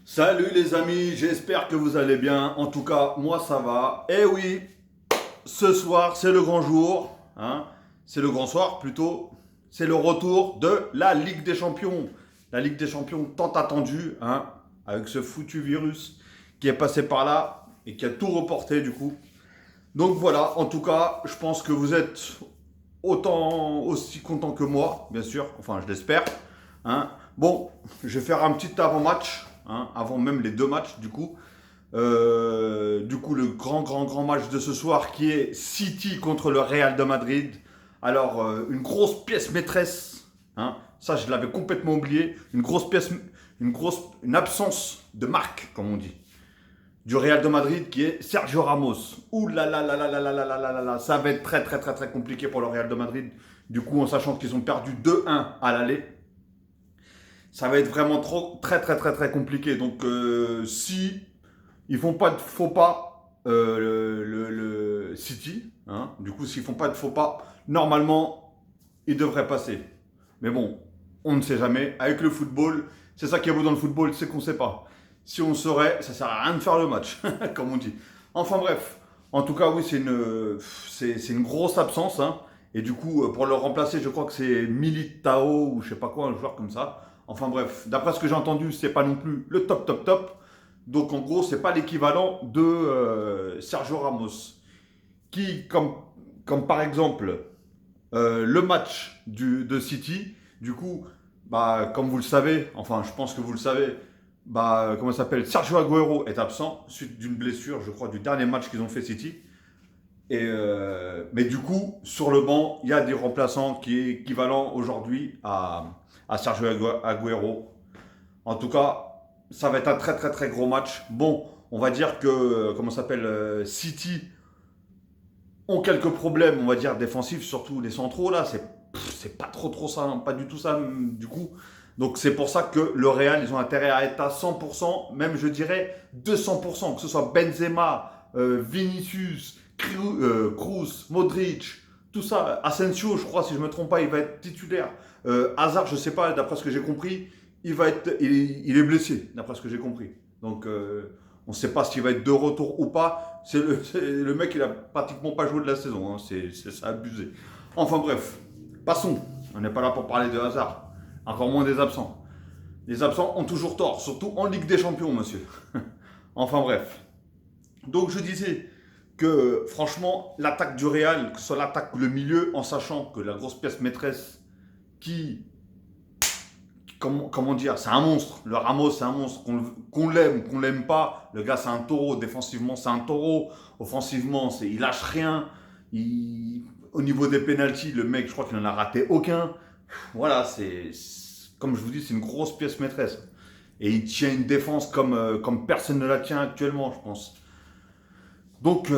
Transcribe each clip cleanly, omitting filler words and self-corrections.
Salut les amis, j'espère que vous allez bien. En tout cas, moi ça va. Eh oui, ce soir c'est le grand jour. Hein. C'est le grand soir plutôt. C'est le retour de la Ligue des Champions. La Ligue des Champions tant attendue, hein, avec ce foutu virus qui est passé par là et qui a tout reporté du coup. Donc voilà, en tout cas, je pense que vous êtes autant aussi content que moi, bien sûr. Enfin, je l'espère. Hein. Bon, je vais faire un petit avant-match, hein, avant même les deux matchs, du coup. Le grand match de ce soir qui est City contre le Real de Madrid. Alors, une grosse pièce maîtresse, hein, ça je l'avais complètement oublié. Une absence de marque, comme on dit, du Real de Madrid qui est Sergio Ramos. Ouh là là là là là là là là là là là, ça va être très compliqué pour le Real de Madrid. Du coup, en sachant qu'ils ont perdu 2-1 à l'aller, ça va être vraiment très compliqué. Donc, si ils font pas de faux pas, le City, hein, du coup, s'ils font pas de faux pas, normalement, ils devraient passer. Mais bon, on ne sait jamais. Avec le football, c'est ça qui est beau dans le football, c'est qu'on ne sait pas. Si on saurait, ça sert à rien de faire le match, comme on dit. Enfin bref, en tout cas, oui, c'est une grosse absence. Hein. Et du coup, pour le remplacer, je crois que c'est Militao ou je sais pas quoi, un joueur comme ça. Enfin bref, d'après ce que j'ai entendu, c'est pas non plus le top. Donc en gros, c'est pas l'équivalent de Sergio Ramos, qui, comme par exemple le match de City, du coup, bah, comme vous le savez, enfin je pense que vous le savez, bah, comment ça s'appelle, Sergio Agüero est absent suite d'une blessure, je crois, du dernier match qu'ils ont fait City. Mais du coup, sur le banc, il y a des remplaçants qui est équivalent aujourd'hui à Sergio Agüero. En tout cas, ça va être un très gros match. Bon, on va dire que, comment ça s'appelle, City ont quelques problèmes, on va dire, défensifs, surtout les centraux, là, c'est pas trop ça, hein, pas du tout ça, du coup. Donc c'est pour ça que le Real, ils ont intérêt à être à 100%, même je dirais 200%, que ce soit Benzema, Vinicius, Kroos, Modric, tout ça. Asensio, je crois, si je me trompe pas, il va être titulaire. Hazard, je sais pas, d'après ce que j'ai compris, il est blessé, d'après ce que j'ai compris. Donc on ne sait pas s'il va être de retour ou pas. C'est le mec, il a pratiquement pas joué de la saison. Hein. C'est abusé. Enfin bref, passons. On n'est pas là pour parler de hasard. Encore moins des absents. Les absents ont toujours tort, surtout en Ligue des Champions, monsieur. Enfin bref. Donc je disais que franchement, l'attaque du Real, que ce soit l'attaque ou le milieu, en sachant que la grosse pièce maîtresse qui comment dire, c'est un monstre. Le Ramos, c'est un monstre. Qu'on l'aime, qu'on l'aime pas, le gars, c'est un taureau. Défensivement, c'est un taureau. Offensivement, il lâche rien. Au niveau des pénaltys, le mec, je crois qu'il n'en a raté aucun. Voilà, comme je vous dis, c'est une grosse pièce maîtresse. Et il tient une défense comme personne ne la tient actuellement, je pense. Donc,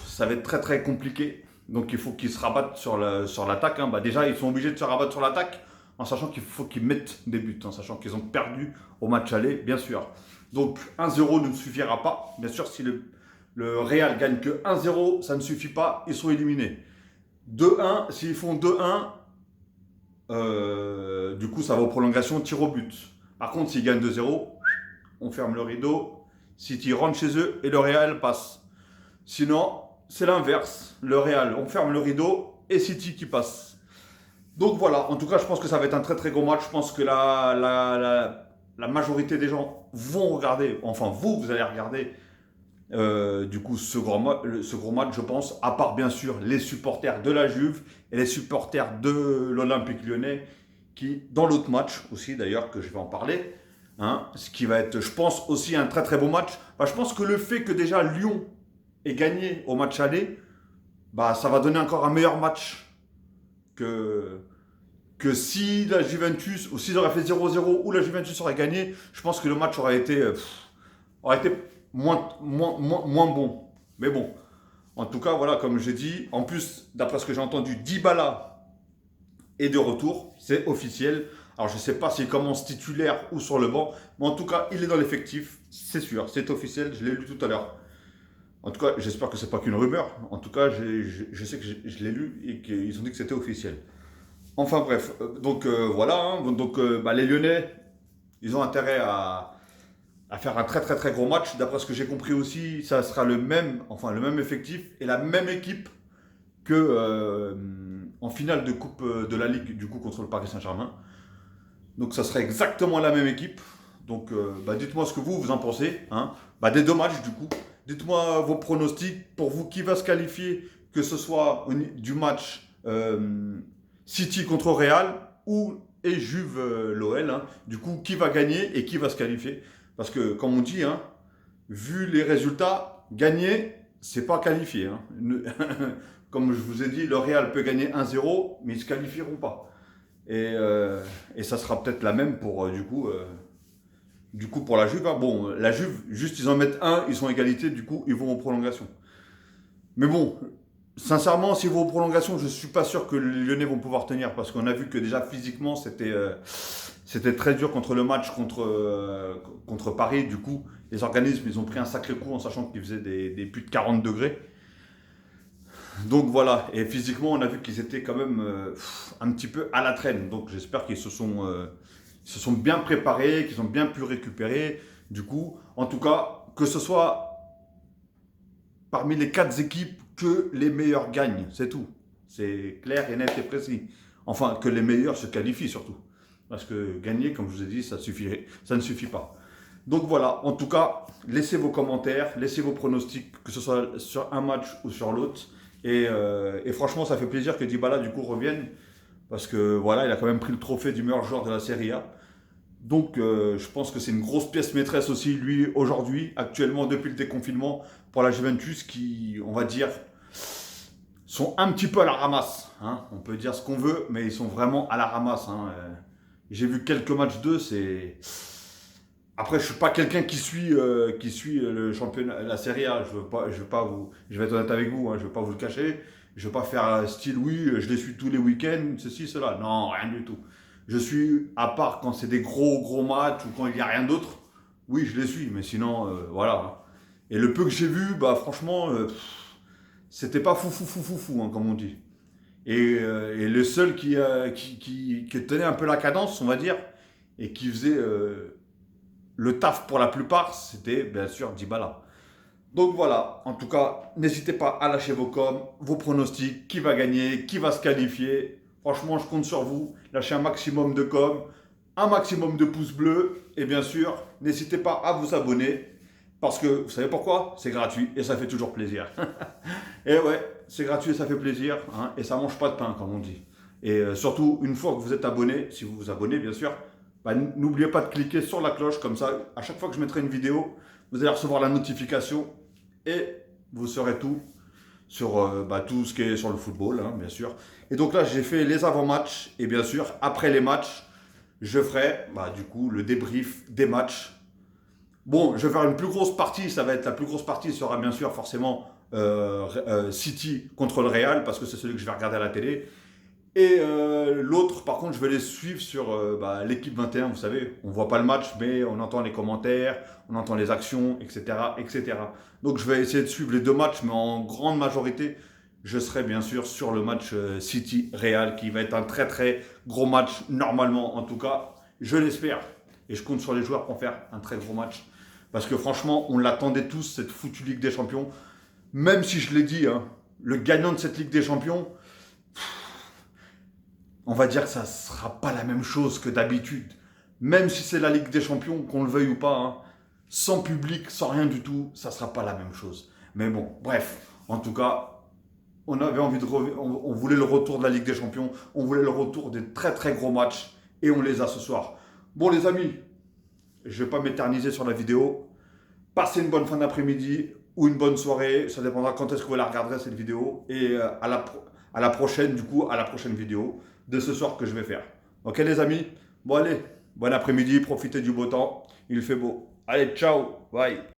ça va être très compliqué. Donc, il faut qu'ils se rabattent sur l'attaque. Hein. Bah, déjà, ils sont obligés de se rabattre sur l'attaque en sachant qu'il faut qu'ils mettent des buts, en sachant qu'ils ont perdu au match aller, bien sûr. Donc, 1-0 ne suffira pas. Bien sûr, si le Real gagne que 1-0, ça ne suffit pas. Ils sont éliminés. 2-1, s'ils font 2-1, du coup, ça va aux prolongations, tir au but. Par contre, s'ils gagnent 2-0, on ferme le rideau. City rentre chez eux et le Real passe. Sinon, c'est l'inverse. Le Real, on ferme le rideau et City qui passe. Donc voilà, en tout cas, je pense que ça va être un très gros match. Je pense que la majorité des gens vont regarder, enfin vous allez regarder du coup ce gros match, je pense, à part bien sûr les supporters de la Juve et les supporters de l'Olympique lyonnais, qui, dans l'autre match aussi d'ailleurs, que je vais en parler, hein, ce qui va être, je pense, aussi un très beau match. Bah, je pense que le fait que déjà Lyon ait gagné au match aller, bah, ça va donner encore un meilleur match que, que si la Juventus, ou s'ils auraient fait 0-0 ou la Juventus aurait gagné, je pense que le match aurait été moins bon. Mais bon, en tout cas, voilà, comme j'ai dit, en plus, d'après ce que j'ai entendu, Dybala est de retour, c'est officiel. Alors je ne sais pas s'il commence titulaire ou sur le banc, mais en tout cas, il est dans l'effectif, c'est sûr, c'est officiel, je l'ai lu tout à l'heure. En tout cas, j'espère que c'est pas qu'une rumeur. En tout cas, je sais que je l'ai lu et qu'ils ont dit que c'était officiel. Enfin bref, donc voilà, hein. Donc bah, les Lyonnais, ils ont intérêt à faire un très très très gros match. D'après ce que j'ai compris aussi, ça sera le même, enfin le même effectif et la même équipe que en finale de Coupe de la Ligue du coup contre le Paris Saint-Germain. Donc ça serait exactement la même équipe. Donc dites-moi ce que vous en pensez. Hein. Des deux matchs du coup. Dites-moi vos pronostics pour vous qui va se qualifier, que ce soit du match City contre Real ou et Juve l'OL. Hein. Du coup, qui va gagner et qui va se qualifier. Parce que comme on dit, hein, vu les résultats, gagner, c'est pas qualifié. Hein. Comme je vous ai dit, le Real peut gagner 1-0, mais ils ne se qualifieront pas. Et ça sera peut-être la même pour du coup pour la Juve. Hein. Bon, la Juve, juste ils en mettent un, ils sont égalité, du coup ils vont en prolongation. Mais bon, sincèrement, s'ils vont en prolongation, je ne suis pas sûr que les Lyonnais vont pouvoir tenir parce qu'on a vu que déjà physiquement c'était très dur contre le match contre Paris. Du coup, les organismes ils ont pris un sacré coup en sachant qu'ils faisaient des plus de 40 degrés. Donc voilà, et physiquement, on a vu qu'ils étaient quand même un petit peu à la traîne. Donc j'espère qu'ils se sont bien préparés, qu'ils ont bien pu récupérer. Du coup, en tout cas, que ce soit parmi les 4 équipes, que les meilleurs gagnent, c'est tout. C'est clair et net et précis. Enfin, que les meilleurs se qualifient surtout. Parce que gagner, comme je vous ai dit, ça ne suffit pas. Donc voilà, en tout cas, laissez vos commentaires, laissez vos pronostics, que ce soit sur un match ou sur l'autre. Et franchement, ça fait plaisir que Dybala du coup revienne parce que voilà, il a quand même pris le trophée du meilleur joueur de la Serie A. Donc, je pense que c'est une grosse pièce maîtresse aussi, lui, aujourd'hui, actuellement, depuis le déconfinement, pour la Juventus, qui, on va dire, sont un petit peu à la ramasse. Hein. On peut dire ce qu'on veut, mais ils sont vraiment à la ramasse. Hein. J'ai vu quelques matchs d'eux, c'est... Après, je suis pas quelqu'un qui suit le championnat, la Serie A. Je vais être honnête avec vous, hein, je veux pas vous le cacher. Je veux pas faire style oui, je les suis tous les week-ends, ceci, cela. Non, rien du tout. Je suis, à part quand c'est des gros matchs ou quand il y a rien d'autre. Oui, je les suis, mais sinon, voilà. Et le peu que j'ai vu, franchement, c'était pas fou, hein, comme on dit. Et le seul qui tenait un peu la cadence, on va dire, et qui faisait le taf pour la plupart, c'était bien sûr Dybala. Donc voilà, en tout cas, n'hésitez pas à lâcher vos coms, vos pronostics, qui va gagner, qui va se qualifier. Franchement, je compte sur vous. Lâchez un maximum de coms, un maximum de pouces bleus. Et bien sûr, n'hésitez pas à vous abonner. Parce que, vous savez pourquoi? C'est gratuit et ça fait toujours plaisir. Et ouais, c'est gratuit et ça fait plaisir. Hein, et ça mange pas de pain, comme on dit. Et surtout, une fois que vous êtes abonné, si vous vous abonnez, bien sûr, n'oubliez pas de cliquer sur la cloche. Comme ça, à chaque fois que je mettrai une vidéo, vous allez recevoir la notification. Et vous saurez tout sur tout ce qui est sur le football, hein, bien sûr. Et donc là, j'ai fait les avant-matchs. Et bien sûr, après les matchs, je ferai du coup le débrief des matchs. Bon, je vais faire une plus grosse partie. La plus grosse partie sera bien sûr forcément City contre le Real, parce que c'est celui que je vais regarder à la télé. Et l'autre, par contre, je vais les suivre sur l'équipe 21, vous savez. On ne voit pas le match, mais on entend les commentaires, on entend les actions, etc., etc. Donc, je vais essayer de suivre les deux matchs, mais en grande majorité, je serai bien sûr sur le match City-Real, qui va être un très, très gros match, normalement, en tout cas. Je l'espère. Et je compte sur les joueurs pour faire un très gros match. Parce que franchement, on l'attendait tous, cette foutue Ligue des Champions. Même si je l'ai dit, hein, le gagnant de cette Ligue des Champions... on va dire que ça ne sera pas la même chose que d'habitude. Même si c'est la Ligue des Champions, qu'on le veuille ou pas, hein, sans public, sans rien du tout, ça ne sera pas la même chose. Mais bon, bref, en tout cas, on avait envie on voulait le retour de la Ligue des Champions, on voulait le retour des très très gros matchs, et on les a ce soir. Bon les amis, je ne vais pas m'éterniser sur la vidéo. Passez une bonne fin d'après-midi ou une bonne soirée, ça dépendra quand est-ce que vous la regarderez cette vidéo. Et à la prochaine, du coup, à la prochaine vidéo de ce soir que je vais faire. Ok les amis? Bon allez, bon après-midi, profitez du beau temps, il fait beau. Allez, ciao, bye.